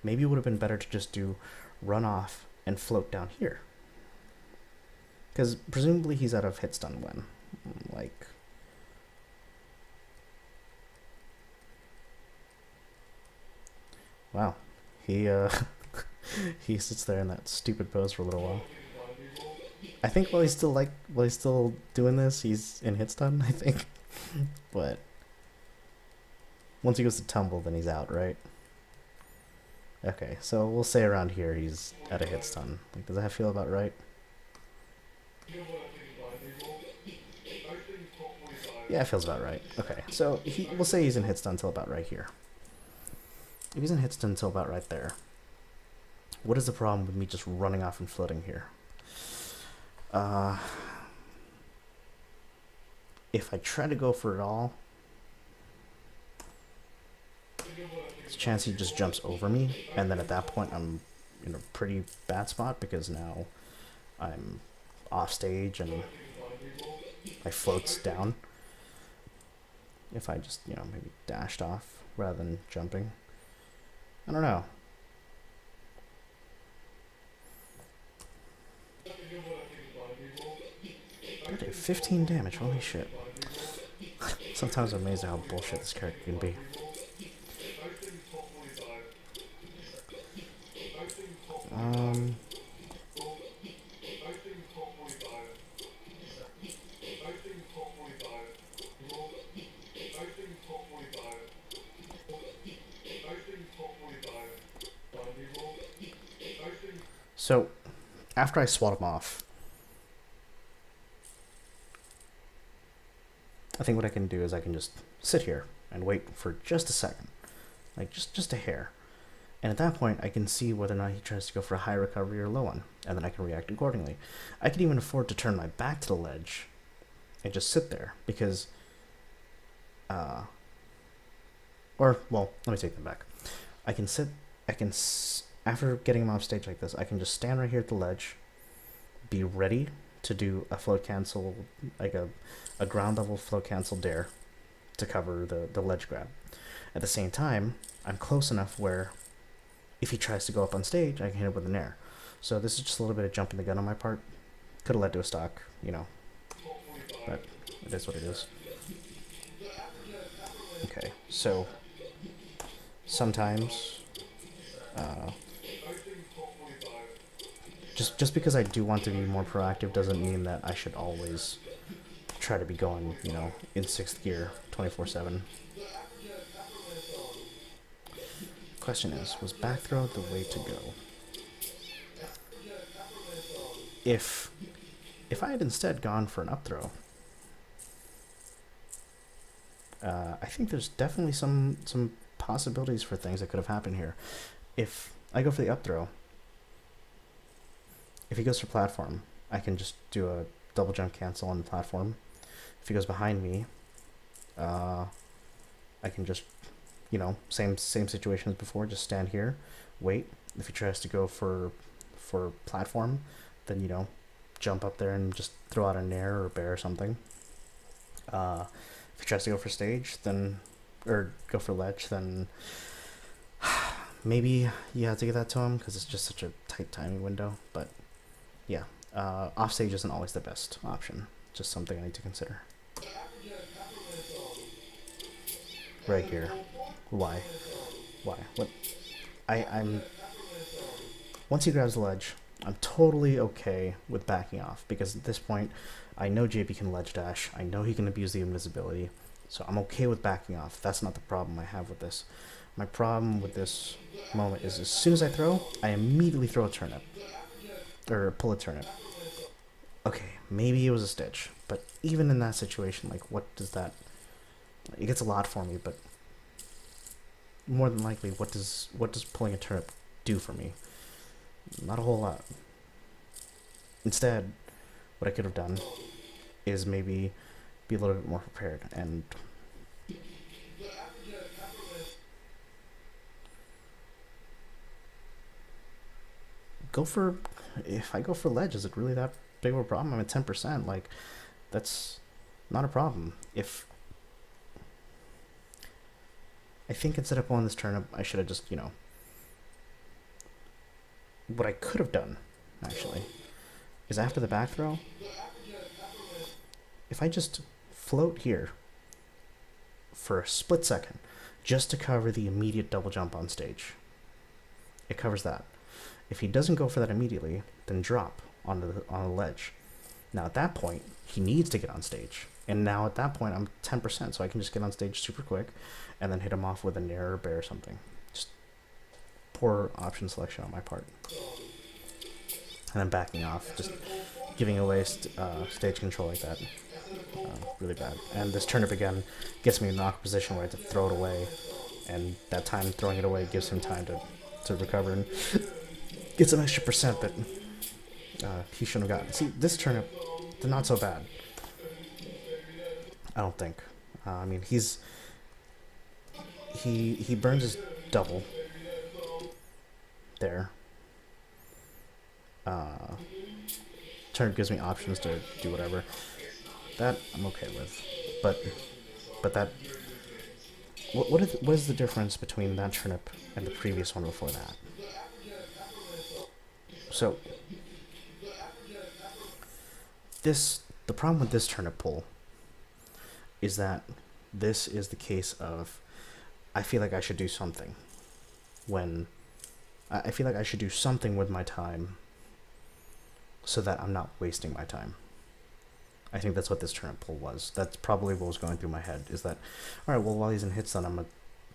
maybe it would have been better to just do run off and float down here. Because presumably he's out of hit stun when? Like... Wow. He, he sits there in that stupid pose for a little while. I think while he's still doing this, he's in hit stun, I think. But once he goes to tumble, then he's out, right? Okay, so we'll say around here he's at a hit stun. Like, does that feel about right? Yeah, it feels about right. Okay, so we'll say he's in hit stun until about right here. If he's in hit stun until about right there, what is the problem with me just running off and floating here? If I try to go for it all, there's a chance he just jumps over me, and then at that point I'm in a pretty bad spot because now I'm off stage and my float's down. If I just, you know, maybe dashed off rather than jumping. I don't know. I did 15 damage, holy shit. Sometimes I'm amazed at how bullshit this character can be. So, after I swat him off, I think what I can do is I can just sit here and wait for just a second. Like, just a hair. And at that point, I can see whether or not he tries to go for a high recovery or low one, and then I can react accordingly. I can even afford to turn my back to the ledge and just sit there, because... well, let me take that back. After getting him off stage like this, I can just stand right here at the ledge, be ready to do a float cancel, like a ground level float cancel dare to cover the ledge grab. At the same time, I'm close enough where if he tries to go up on stage, I can hit him with an air. So this is just a little bit of jumping the gun on my part. Could have led to a stock, you know, but it is what it is. Okay, so sometimes just because I do want to be more proactive doesn't mean that I should always try to be going, you know, in 6th gear 24/7. Question is, was back throw the way to go? If I had instead gone for an up throw, I think there's definitely some possibilities for things that could have happened here. If I go for the up throw, if he goes for platform, I can just do a double jump cancel on the platform. If he goes behind me, I can just, you know, same situation as before, just stand here, wait. If he tries to go for platform, then, you know, jump up there and just throw out an air or a bear or something. If he tries to go for stage, then, or go for ledge, then maybe you have to give that to him because it's just such a tight timing window. But yeah, off stage isn't always the best option. Just something I need to consider. Right here. Why? What? I'm... Once he grabs the ledge, I'm totally okay with backing off, because at this point, I know JP can ledge dash, I know he can abuse the invisibility, so I'm okay with backing off. That's not the problem I have with this. My problem with this moment is as soon as I throw, I immediately throw a turnip. Or pull a turnip. Okay, maybe it was a stitch, but even in that situation, like, what does that... It gets a lot for me, but more than likely, what does pulling a turnip do for me? Not a whole lot. Instead, what I could have done is maybe be a little bit more prepared and go for, if I go for ledge, is it really that big of a problem? I'm at 10%, like, that's not a problem. If, I think instead of pulling this turnip, I should have just, you know, what I could have done, actually, is after the back throw, if I just float here for a split second, just to cover the immediate double jump on stage, it covers that. If he doesn't go for that immediately, then drop on the ledge. Now at that point, he needs to get on stage. And now at that point, I'm 10%, so I can just get on stage super quick and then hit him off with a nair or bear or something. Just poor option selection on my part. And then backing off, just giving away stage control like that. Really bad. And this turnip again gets me in an awkward position where I have to throw it away. And that time throwing it away gives him time to recover and get some extra percent that he shouldn't have gotten. See, this turnip, they're not so bad. I don't think. I mean, he burns his double there. Turnip gives me options to do whatever. That I'm okay with, but that what is the difference between that turnip and the previous one before that? So the problem with this turnip pull is that this is the case of I feel like I should do something when I feel like I should do something with my time so that I'm not wasting my time. I think that's what this turnip pull was. That's probably what was going through my head, is that, all right, well, while he's in hit stun, I'm going to,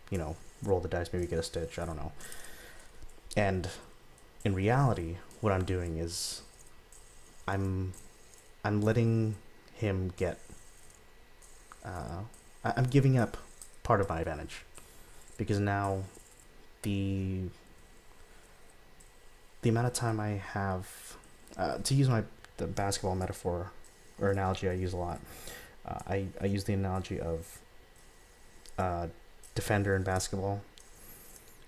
you know, roll the dice, maybe get a stitch, I don't know. And in reality, what I'm doing is I'm letting him get, I'm giving up part of my advantage. Because now the amount of time I have, to use the basketball metaphor, or analogy I use a lot. I use the analogy of defender in basketball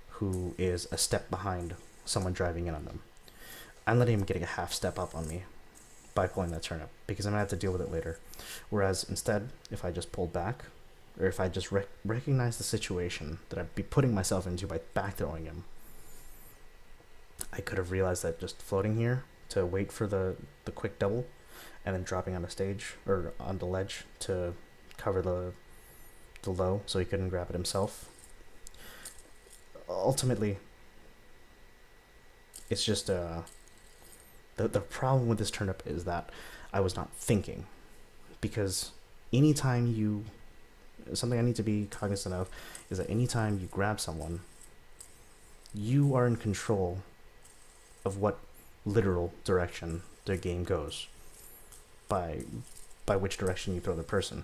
who is a step behind someone driving in on them. I'm letting him get a half step up on me by pulling that turnip because I'm going to have to deal with it later. Whereas instead, if I just pulled back, or if I just recognize the situation that I'd be putting myself into by back throwing him, I could have realized that just floating here to wait for the quick double and then dropping on the stage or on the ledge to cover the low so he couldn't grab it himself. Ultimately, it's just the problem with this turnip is that I was not thinking, because anytime something I need to be cognizant of is that anytime you grab someone, you are in control of what literal direction the game goes by which direction you throw the person.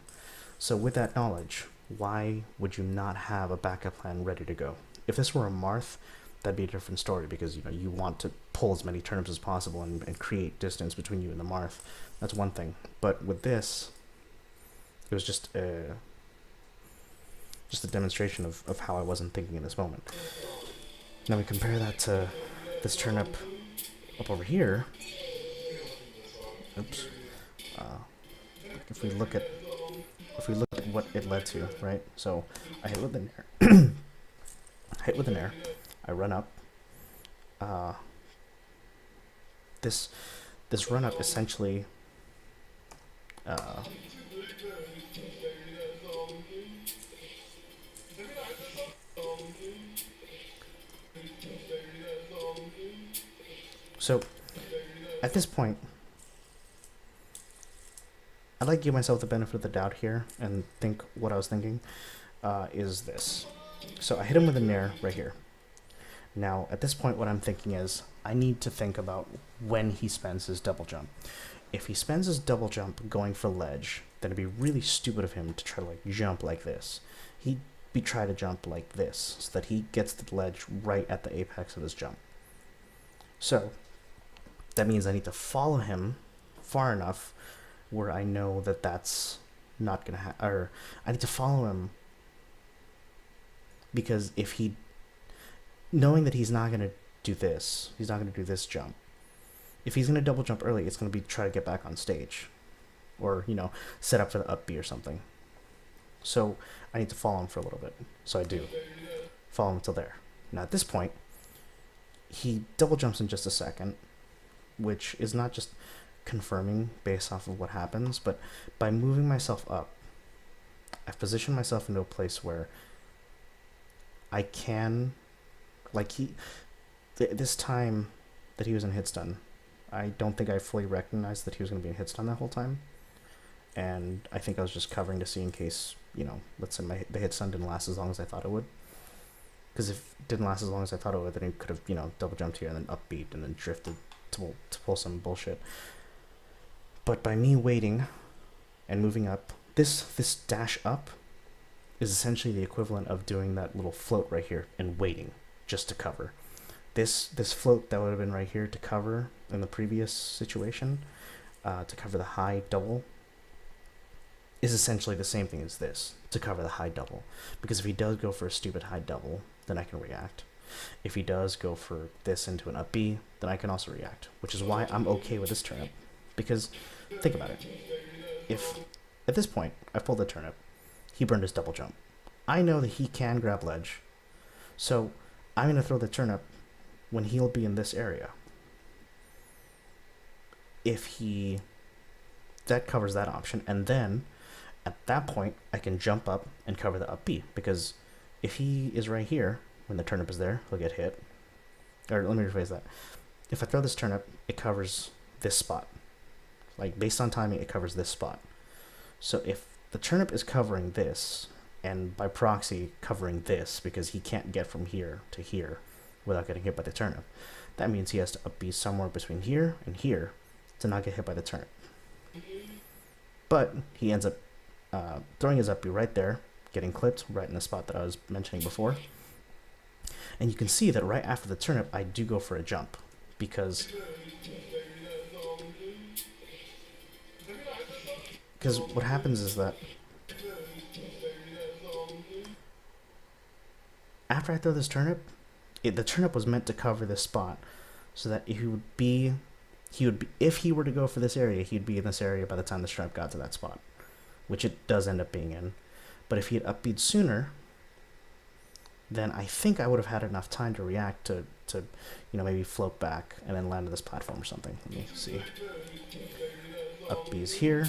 So with that knowledge, why would you not have a backup plan ready to go? If this were a Marth, that'd be a different story, because you want to pull as many turnips as possible and create distance between you and the Marth. That's one thing. But with this, it was just a demonstration of how I wasn't thinking in this moment. Now we compare that to this turnip up over here. Oops. If we look at what it led to, right? So I hit with an air. Hit with an air. I run up. This run up essentially so at this point, I'd like to give myself the benefit of the doubt here and think what I was thinking is this. So I hit him with a nair right here. Now, at this point, what I'm thinking is I need to think about when he spends his double jump. If he spends his double jump going for ledge, then it'd be really stupid of him to try to jump like this. He'd try to jump like this so that he gets the ledge right at the apex of his jump. So that means I need to follow him far enough where I know that that's not gonna happen, or I need to follow him because if he, knowing that he's not gonna do this, he's not gonna do this jump. If he's gonna double jump early, it's gonna be try to get back on stage, or set up for the up B or something. So I need to follow him for a little bit. So I do follow him until there. Now at this point, he double jumps in just a second, which is not just confirming based off of what happens, but by moving myself up, I've positioned myself into a place where I can, like this time that he was in hit stun, I don't think I fully recognized that he was going to be in hit stun that whole time, and I think I was just covering to see in case, let's say the hit stun didn't last as long as I thought it would. Because if it didn't last as long as I thought it would, then he could have, double jumped here and then upbeat and then drifted to pull some bullshit. But by me waiting and moving up, this dash up is essentially the equivalent of doing that little float right here and waiting just to cover. This float that would have been right here to cover in the previous situation, to cover the high double, is essentially the same thing as this, to cover the high double. Because if he does go for a stupid high double, then I can react. If he does go for this into an up B, then I can also react, which is why I'm okay with this turnip. Because, think about it. If, at this point, I pulled the turnip, he burned his double jump. I know that he can grab ledge, so I'm going to throw the turnip when he'll be in this area. That covers that option, and then, at that point, I can jump up and cover the up B, because if he is right here, when the turnip is there, he'll get hit. Or let me rephrase that. If I throw this turnip, it covers this spot. Like, based on timing, it covers this spot. So if the turnip is covering this, and by proxy covering this, because he can't get from here to here without getting hit by the turnip, that means he has to up B somewhere between here and here to not get hit by the turnip. But he ends up throwing his up B right there, getting clipped right in the spot that I was mentioning before. And you can see that right after the turnip, I do go for a jump, because what happens is that after I throw this turnip, the turnip was meant to cover this spot, so that if he were to go for this area, he'd be in this area by the time the turnip got to that spot, which it does end up being in. But if he had upbeat sooner, then I think I would have had enough time to react to maybe float back and then land on this platform or something. Let me see. Up B is here.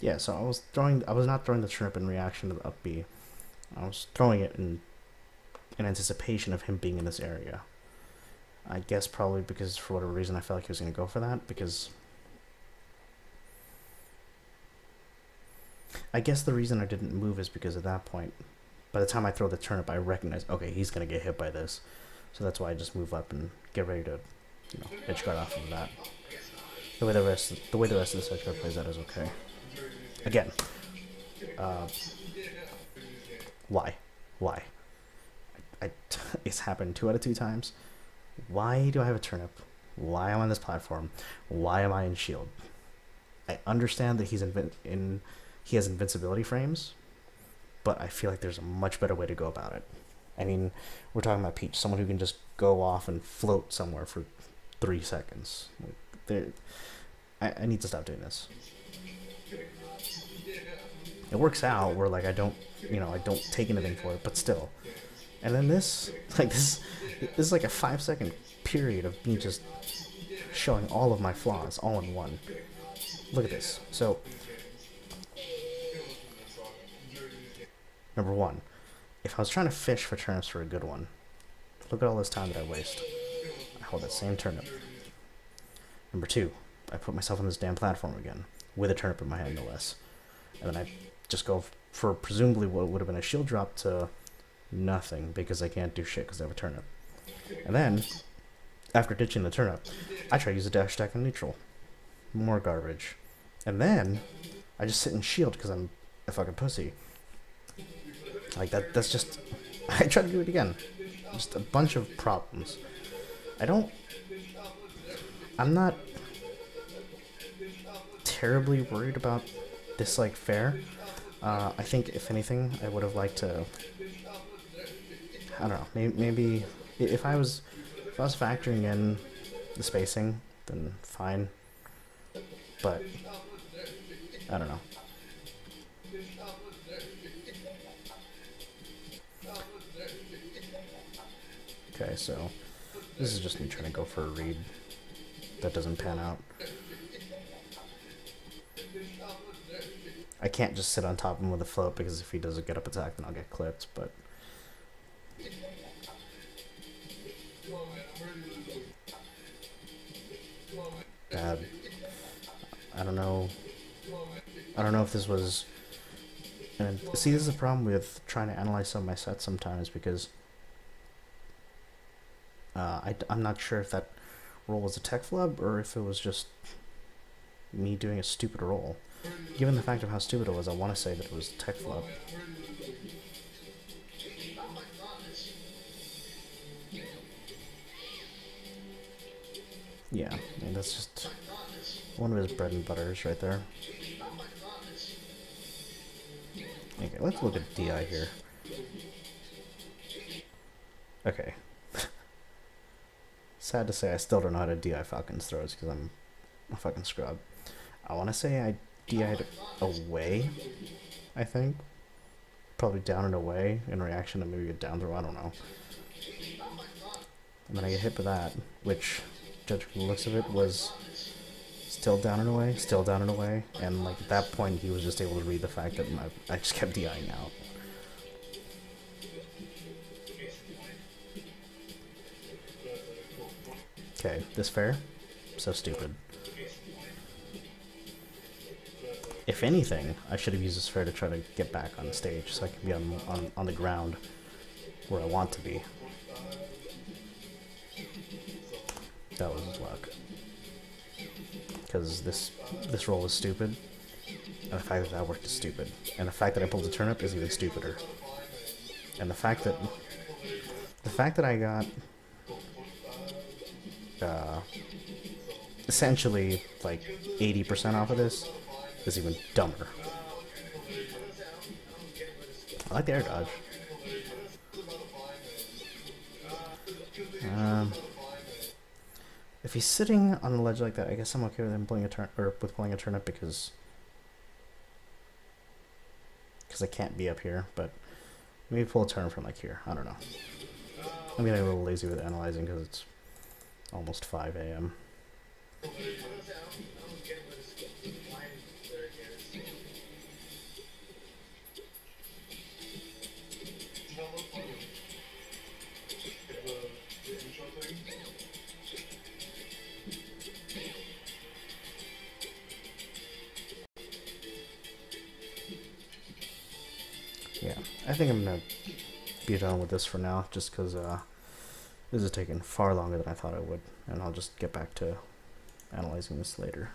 Yeah, so I was not throwing the turnip in reaction to the up B. I was throwing it in anticipation of him being in this area. I guess probably because for whatever reason I felt like he was going to go for that, because I guess the reason I didn't move is because at that point, by the time I throw the turnip, I recognize, okay, he's going to get hit by this. So that's why I just move up and get ready to, edge guard off of that. The way the rest of this edge guard plays out is okay. Again, why? It's happened 2 out of 2 times. Why do I have a turnip? Why am I on this platform? Why am I in shield? I understand that he has invincibility frames, but I feel like there's a much better way to go about it. I mean, we're talking about Peach, someone who can just go off and float somewhere for 3 seconds. I need to stop doing this. It works out where I don't take anything for it, but still. And then this is like a 5-second period of me just showing all of my flaws all in one. Look at this. So, number 1, if I was trying to fish for turnips for a good one, look at all this time that I waste. I hold that same turnip. Number 2, I put myself on this damn platform again, with a turnip in my hand no less. And then I just go for presumably what would have been a shield drop to Nothing, because I can't do shit because I have a turnip. And then, after ditching the turnip, I try to use a dash attack on neutral. More garbage. And then, I just sit and shield because I'm a fucking pussy. Like, that's just... I try to do it again. Just a bunch of problems. I'm not terribly worried about this, like, fair. I think, if anything, I would have liked to... I don't know, maybe if I was factoring in the spacing, then fine. But, I don't know. Okay, so this is just me trying to go for a read that doesn't pan out. I can't just sit on top of him with a float, because if he does a get up attack, then I'll get clipped, but... Bad. I don't know if this was... And see, this is a problem with trying to analyze some of my sets sometimes, because I'm not sure if that roll was a tech flub or if it was just me doing a stupid roll. Given the fact of how stupid it was, I want to say that it was tech flub. Yeah, and that's just one of his bread and butters right there. Okay, let's look at DI here. Okay. Sad to say, I still don't know how to DI Falcon's throws because I'm a fucking scrub. I want to say I DI'd away, I think. Probably down and away in reaction to maybe a down throw, I don't know. And then I get hit with that, which, judging from the looks of it, was still down and away, and like at that point he was just able to read the fact that I just kept DIing out. Okay, this fair? So stupid. If anything, I should have used this fair to try to get back on the stage so I can be on the ground where I want to be. That was his luck. Because this roll is stupid, and the fact that that worked is stupid. And the fact that I pulled a turnip is even stupider. And the fact that I got essentially like 80% off of this is even dumber. I like the air dodge. If he's sitting on the ledge like that, I guess I'm okay with him pulling a turnip because I can't be up here. But maybe pull a turn from like here. I don't know. I'm getting a little lazy with analyzing because it's almost 5 a.m. Yeah, I think I'm gonna be done with this for now, just because this is taking far longer than I thought it would, and I'll just get back to analyzing this later.